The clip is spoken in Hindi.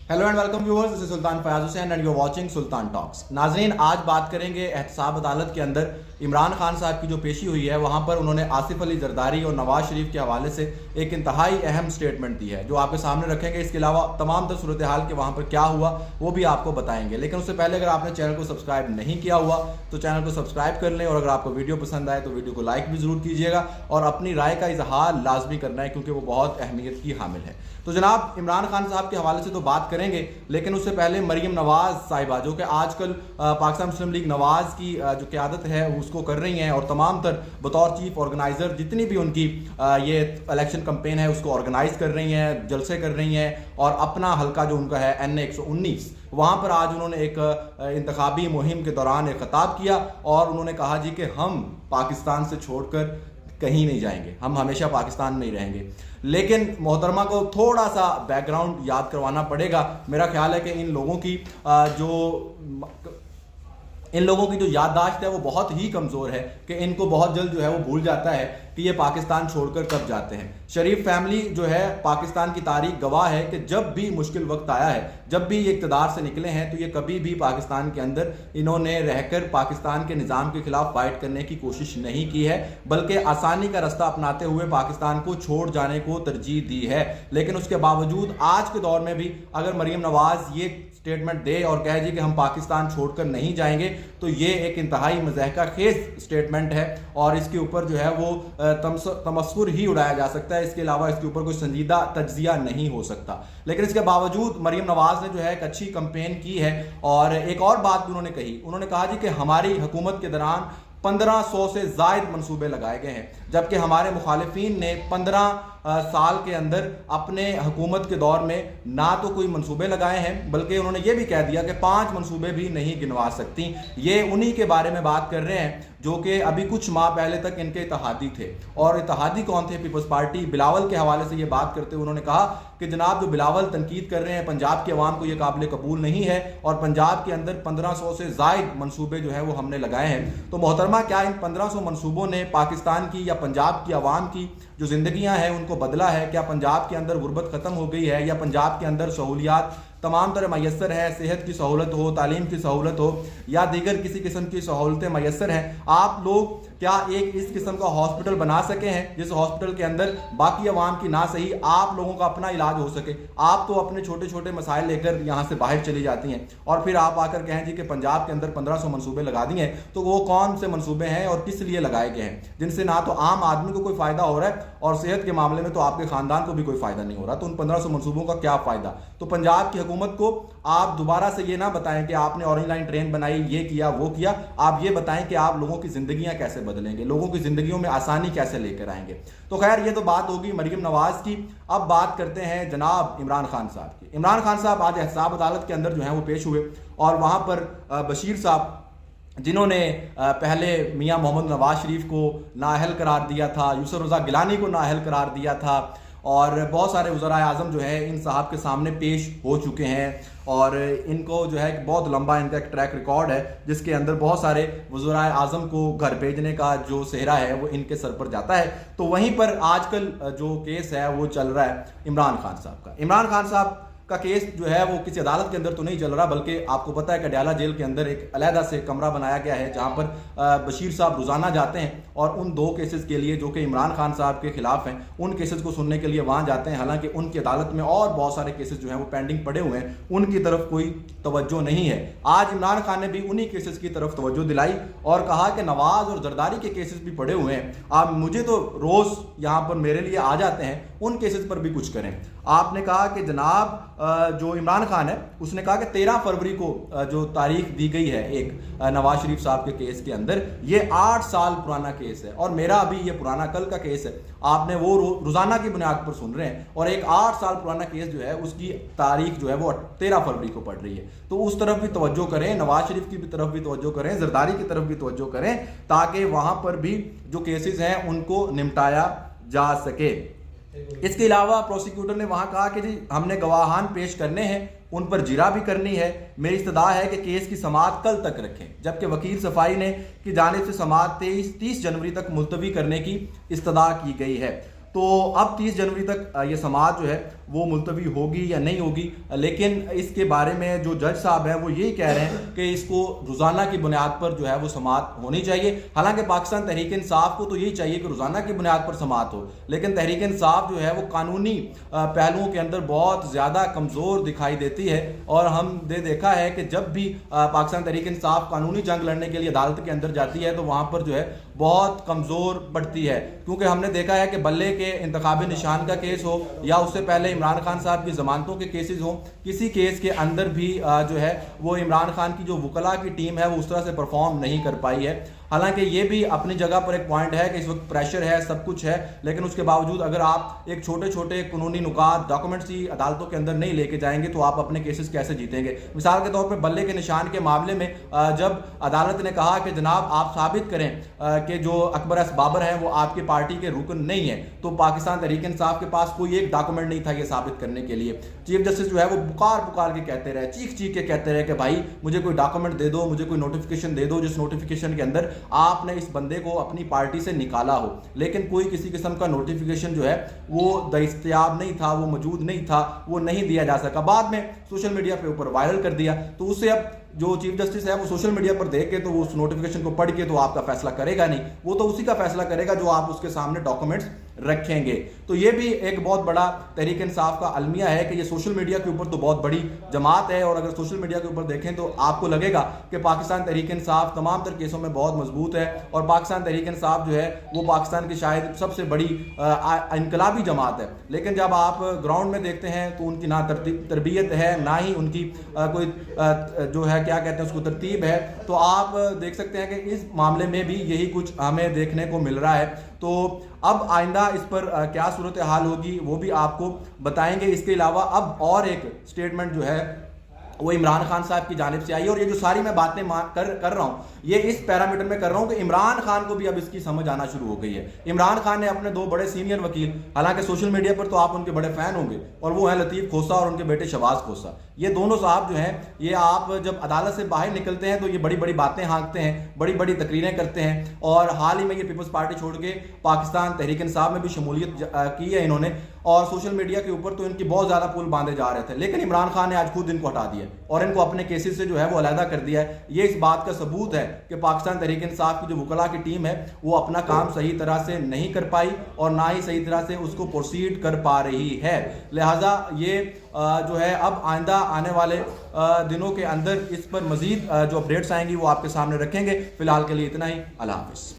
Hello and welcome viewers, this is Sultan Fayaz Hussain and you are watching Sultan talks. नाजरीन, आज बात करेंगे एहतसाब अदालत के अंदर इमरान खान साहब की जो पेशी हुई है, वहां पर उन्होंने आसिफ अली जरदारी और नवाज शरीफ के हवाले से एक इंतहाई अहम स्टेटमेंट दी है जो आपके सामने रखेंगे। इसके अलावा तमाम तर सूरत हाल के वहां पर क्या हुआ वो भी आपको बताएंगे। लेकिन उससे पहले अगर आपने चैनल को सब्सक्राइब नहीं किया हुआ तो चैनल को सब्सक्राइब कर लें, और अगर आपको वीडियो पसंद आए तो वीडियो को लाइक भी जरूर कीजिएगा और अपनी राय का इजहार लाजमी करना है क्योंकि वो बहुत अहमियत की हामिल है। तो जनाब, इमरान खान साहब के हवाले से तो बात करेंगे, लेकिन उससे पहले मरियम नवाज साहिबा जो कि आजकल पाकिस्तान मुस्लिम लीग नवाज की जो क़यादत है उसको कर रही हैं और तमाम तर बतौर चीफ ऑर्गेनाइजर जितनी भी उनकी ये इलेक्शन कैंपेन है उसको ऑर्गेनाइज कर रही हैं, जलसे कर रही हैं, और अपना हल्का जो उनका है NA 119 वहाँ पर आज उन्होंने एक इंतखाबी मुहिम के दौरान एक खिताब किया और उन्होंने कहा जी कि हम पाकिस्तान से छोड़कर कहीं नहीं जाएंगे, हम हमेशा पाकिस्तान में ही रहेंगे। लेकिन मोहतरमा को थोड़ा सा बैकग्राउंड याद करवाना पड़ेगा। मेरा ख्याल है कि इन लोगों की जो याददाश्त है वो बहुत ही कमज़ोर है कि इनको बहुत जल्द जो है वो भूल जाता है कि ये पाकिस्तान छोड़कर कब जाते हैं। शरीफ फैमिली जो है पाकिस्तान की तारीख गवाह है कि जब भी मुश्किल वक्त आया है, जब भी ये इक़्तिदार से निकले हैं, तो ये कभी भी पाकिस्तान के अंदर इन्होंने रहकर पाकिस्तान के निज़ाम के खिलाफ फाइट करने की कोशिश नहीं की है, बल्कि आसानी का रास्ता अपनाते हुए पाकिस्तान को छोड़ जाने को तरजीह दी है। लेकिन उसके बावजूद आज के दौर में भी अगर मरियम नवाज ये स्टेटमेंट दे और कहे जी कि हम पाकिस्तान छोड़कर नहीं जाएंगे, तो ये एक इंतहाई मज़ाहिका खेज स्टेटमेंट है और इसके ऊपर जो है वो तमस्कुर ही उड़ाया जा सकता है। इसके अलावा इसके ऊपर कोई संजीदा तज्जिया नहीं हो सकता। लेकिन इसके बावजूद मरियम नवाज ने जो है एक अच्छी कंपेन की है और एक और बात उन्होंने कही। उन्होंने कहा जी कि हमारी हुकूमत के दौरान 1500 से जायद मंसूबे लगाए गए हैं, जबकि हमारे मुखालिफिन ने 15 साल के अंदर अपने हुकूमत के दौर में ना तो कोई मंसूबे लगाए हैं, बल्कि उन्होंने ये भी कह दिया कि 5 मंसूबे भी नहीं गिनवा सकती। ये उन्हीं के बारे में बात कर रहे हैं जो कि अभी कुछ माह पहले तक इनके इत्तेहादी थे। और इत्तेहादी कौन थे? Peoples party. बिलावल के हवाले से ये बात करते हुए उन्होंने कहा कि जनाब, जो बिलावल तनकीद कर रहे हैं पंजाब के अवाम को ये काबिल कबूल नहीं है और पंजाब के अंदर 1500 से जायद मंसूबे जो है वो हमने लगाए हैं। तो मोहतरमा, क्या इन 1500 मंसूबों ने पाकिस्तान की या पंजाब की अवाम की जो जिंदगियां हैं उनको बदला है? क्या पंजाब के अंदर गुर्बत खत्म हो गई है या पंजाब के अंदर सहूलियात तमाम तरह मैसर है? सेहत की सहूलत हो, तालीम की सहूलत हो या दीगर किसी किस्म की सहूलतें मैसर हैं? आप लोग क्या एक इस किस्म का हॉस्पिटल बना सके हैं जिस हॉस्पिटल के अंदर बाकी अवाम की ना सही आप लोगों का अपना इलाज हो सके? आप तो अपने छोटे छोटे मसाइल लेकर यहाँ से बाहर चली जाती हैं और फिर आप आकर कहें जी कि पंजाब के अंदर 1500 मनसूबे लगा दिए। तो वो कौन से मनसूबे हैं और किस लिए लगाए गए हैं जिनसे ना तो आम आदमी को कोई फायदा हो रहा है और सेहत के मामले में तो आपके खानदान को भी कोई फायदा नहीं हो रहा? तो उन 1500 मनसूबों का क्या फायदा? तो पंजाब की हुकूमत को आप दोबारा से ये ना बताएं कि आपने ऑरेंज लाइन ट्रेन बनाई, ये किया, वो किया। आप ये बताएं कि आप लोगों की जिंदगियां कैसे बदलेंगे, लोगों की जिंदगियों में आसानी कैसे लेकर आएंगे। तो खैर, ये तो बात होगी मरियम नवाज की। अब बात करते हैं जनाब इमरान खान साहब की। इमरान खान साहब आज एहतसाब अदालत के अंदर जो है वो पेश हुए और वहां पर बशीर साहब, जिन्होंने पहले मियां मोहम्मद नवाज शरीफ को नाअहल करार दिया था, यूसुफ रज़ा गिलानी को नाअहल करार दिया था, और बहुत सारे वज़राए आज़म जो है इन साहब के सामने पेश हो चुके हैं और इनको जो है बहुत लंबा इनका एक ट्रैक रिकॉर्ड है जिसके अंदर बहुत सारे वज़राए आज़म को घर भेजने का जो सेहरा है वो इनके सर पर जाता है। तो वहीं पर आजकल जो केस है वो चल रहा है इमरान खान साहब का। इमरान खान साहब का केस जो है वो किसी अदालत के अंदर तो नहीं चल रहा, बल्कि आपको पता है कि अडयाला जेल के अंदर एक अलहदा से कमरा बनाया गया है जहां पर बशीर साहब रोजाना जाते हैं और उन 2 केसेस के लिए जो कि इमरान खान साहब के खिलाफ हैं उन केसेस को सुनने के लिए वहां जाते हैं। हालांकि उनकी अदालत में और बहुत सारे केसेस जो हैं वो पेंडिंग पड़े हुए हैं, उनकी तरफ कोई तवज्जो नहीं है। आज इमरान खान ने भी उन्हीं केसेस की तरफ तवज्जो दिलाई और कहा कि नवाज और जरदारी के केसेस भी पड़े हुए हैं, आप मुझे तो रोज यहाँ पर मेरे लिए आ जाते हैं, उन केसेस पर भी कुछ करें। आपने कहा कि जनाब जो इमरान खान है उसने कहा कि 13 फरवरी को जो तारीख दी गई है एक नवाज शरीफ साहब के केस के अंदर, ये 8 साल पुराना केस है और मेरा अभी ये पुराना कल का केस है। आपने वो रोजाना की बुनियाद पर सुन रहे हैं और एक 8 साल पुराना केस जो है उसकी तारीख जो है वो 13 फरवरी को पड़ रही है। तो उस तरफ भी तवज्जो करें, नवाज शरीफ की भी तरफ भी तवज्जो करें, जरदारी की तरफ भी तवज्जो करें, ताकि वहां पर भी जो केसेस हैं उनको निपटाया जा सके। इसके अलावा प्रोसिक्यूटर ने वहां कहा कि जी हमने गवाहान पेश करने हैं, उन पर जिरा भी करनी है, मेरी इस्तदा है कि केस की समाअत कल तक रखें। जबकि वकील सफाई ने की जानिब से समाअत 30 जनवरी तक मुलतवी करने की इस्तदा की गई है। तो अब 30 जनवरी तक ये समाअत जो है वो मुलतवी होगी या नहीं होगी, लेकिन इसके बारे में जो जज साहब हैं वो यही कह रहे हैं कि इसको रोज़ाना की बुनियाद पर जो है वो समाअत होनी चाहिए। हालांकि पाकिस्तान तहरीक इंसाफ को तो यही चाहिए कि रोज़ाना की बुनियाद पर समाअत हो, लेकिन तहरीक इंसाफ जो है वो कानूनी पहलुओं के अंदर बहुत ज़्यादा कमज़ोर दिखाई देती है। और हमने देखा है कि जब भी पाकिस्तान तहरीक इंसाफ कानूनी जंग लड़ने के लिए अदालत के अंदर जाती है तो वहाँ पर जो है बहुत कमज़ोर पड़ती है, क्योंकि हमने देखा है कि बल्ले के इंतखाबी निशान का केस हो या उससे पहले इमरान खान साहब की ज़मानतों के केसेस हों, किसी केस के अंदर भी जो है वो इमरान खान की जो वकला की टीम है वो उस तरह से परफॉर्म नहीं कर पाई है। हालांकि ये भी अपनी जगह पर एक पॉइंट है कि इस वक्त प्रेशर है, सब कुछ है, लेकिन उसके बावजूद अगर आप एक छोटे छोटे कानूनी नुकात डॉक्यूमेंट्स ही अदालतों के अंदर नहीं लेके जाएंगे तो आप अपने केसेस कैसे जीतेंगे। मिसाल के तौर पर बल्ले के निशान के मामले में जब अदालत ने कहा कि जनाब आप साबित करें कि जो अकबर एस बाबर हैं वो आपकी पार्टी के रुकन नहीं है, तो पाकिस्तान तहरीक इंसाफ के पास कोई एक डॉक्यूमेंट नहीं था ये साबित करने के लिए। चीफ जस्टिस जो है वो पुकार के कहते रहे, चीख के कहते रहे कि भाई मुझे कोई डॉक्यूमेंट दे दो, मुझे कोई नोटिफिकेशन दे दो जिस नोटिफिकेशन के अंदर आपने इस बंदे को अपनी पार्टी से निकाला हो, लेकिन कोई किसी किस्म का नोटिफिकेशन जो है वो दस्तयाब नहीं था, वो मौजूद नहीं था, वो नहीं दिया जा सका। बाद में सोशल मीडिया पे ऊपर वायरल कर दिया, तो उससे अब जो चीफ जस्टिस है वो सोशल मीडिया पर देख के तो वो उस नोटिफिकेशन को पढ़ के तो आपका फैसला करेगा नहीं, वो तो उसी का फैसला करेगा जो आप उसके सामने डॉक्यूमेंट्स रखेंगे। तो ये भी एक बहुत बड़ा तहरीक इंसाफ का अलमिया है कि ये सोशल मीडिया के ऊपर तो बहुत बड़ी जमात है, और अगर सोशल मीडिया के ऊपर देखें तो आपको लगेगा कि पाकिस्तान तहरीक इंसाफ तमाम तर केसों में बहुत मजबूत है, और पाकिस्तान तहरीक इंसाफ जो है वो पाकिस्तान की शायद सबसे बड़ी इनकलाबी जमात है। लेकिन जब आप ग्राउंड में देखते हैं तो उनकी ना तरबियत है, ना ही उनकी कोई जो है क्या कहते हैं उसको तरतीब है। तो आप देख सकते हैं कि इस मामले में भी यही कुछ हमें देखने को मिल रहा है। तो अब आइंदा इस पर क्या सूरत हाल होगी वो भी आपको बताएंगे। इसके अलावा अब और एक स्टेटमेंट जो है वो इमरान खान साहब की जानिब से आई, और ये जो सारी मैं बातें कर रहा हूँ ये इस पैरामीटर में कर रहा हूँ कि इमरान खान को भी अब इसकी समझ आना शुरू हो गई है। इमरान खान ने अपने दो बड़े सीनियर वकील, हालांकि सोशल मीडिया पर तो आप उनके बड़े फैन होंगे, और वो हैं लतीफ़ खोसा और उनके बेटे शहबाज खोसा। ये दोनों साहब जो हैं ये आप जब अदालत से बाहर निकलते हैं तो ये बड़ी बड़ी बातें हाँकते हैं, बड़ी बड़ी तकरीरें करते हैं, और हाल ही में ये पीपल्स पार्टी छोड़ के पाकिस्तान तहरीक इंसाफ में भी शमूलियत की है इन्होंने, और सोशल मीडिया के ऊपर तो इनकी बहुत ज़्यादा पुल बांधे जा रहे थे, लेकिन इमरान खान ने आज खुद इनको हटा दिया और इनको अपने केसेस से जो है वो अलहदा कर दिया है। ये इस बात का सबूत है कि पाकिस्तान तहरीक इंसाफ की जो वकला की टीम है वो अपना काम सही तरह से नहीं कर पाई और ना ही सही तरह से उसको प्रोसीड कर पा रही है। लिहाजा ये जो है अब आइंदा आने वाले दिनों के अंदर इस पर मजीद जो अपडेट्स आएंगी वो आपके सामने रखेंगे। फिलहाल के लिए इतना ही। अल्लाह हाफिज़।